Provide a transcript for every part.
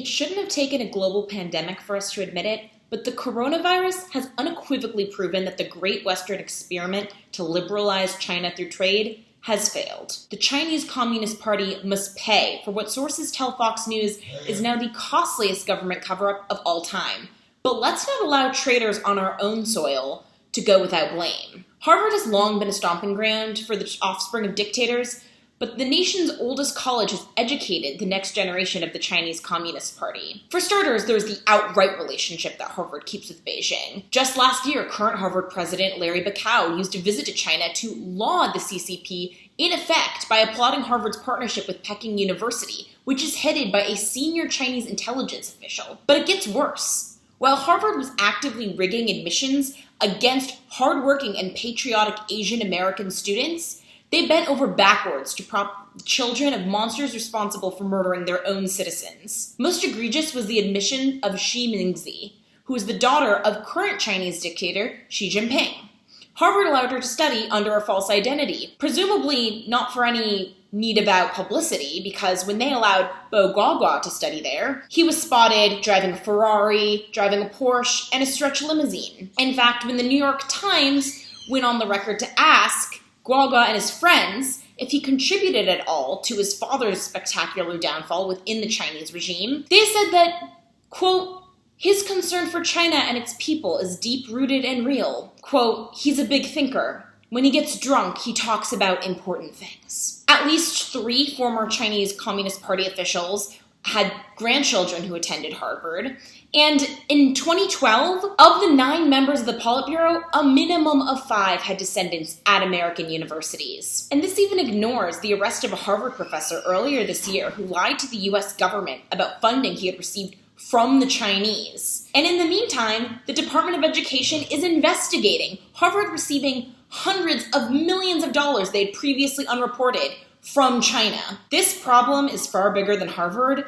It shouldn't have taken a global pandemic for us to admit it, but the coronavirus has unequivocally proven that the Great Western experiment to liberalize China through trade has failed. The Chinese Communist Party must pay for what sources tell Fox News is now the costliest government cover-up of all time. But let's not allow traitors on our own soil to go without blame. Harvard has long been a stomping ground for the offspring of dictators, but the nation's oldest college has educated the next generation of the Chinese Communist Party. For starters, there's the outright relationship that Harvard keeps with Beijing. Just last year, current Harvard president Larry Bacow used a visit to China to laud the CCP in effect by applauding Harvard's partnership with Peking University, which is headed by a senior Chinese intelligence official. But it gets worse. While Harvard was actively rigging admissions against hardworking and patriotic Asian American students, they bent over backwards to prop the children of monsters responsible for murdering their own citizens. Most egregious was the admission of Xi Mingzi, who is the daughter of current Chinese dictator Xi Jinping. Harvard allowed her to study under a false identity, presumably not for any need about publicity, because when they allowed Bo Guagua to study there, he was spotted driving a Ferrari, driving a Porsche, and a stretch limousine. In fact, when the New York Times went on the record to ask Guagua and his friends if he contributed at all to his father's spectacular downfall within the Chinese regime, they said that, quote, his concern for China and its people is deep-rooted and real. Quote, he's a big thinker. When he gets drunk, he talks about important things. At least 3 former Chinese Communist Party officials had grandchildren who attended Harvard. And in 2012, of the 9 members of the Politburo, a minimum of 5 had descendants at American universities. And this even ignores the arrest of a Harvard professor earlier this year who lied to the US government about funding he had received from the Chinese. And in the meantime, the Department of Education is investigating Harvard receiving hundreds of millions of dollars they had previously unreported from China. This problem is far bigger than Harvard,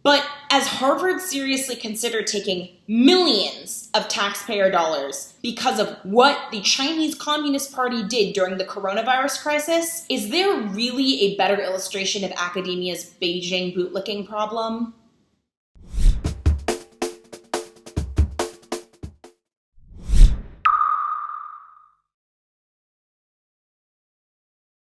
but as Harvard seriously considered taking millions of taxpayer dollars because of what the Chinese Communist Party did during the coronavirus crisis, is there really a better illustration of academia's Beijing bootlicking problem?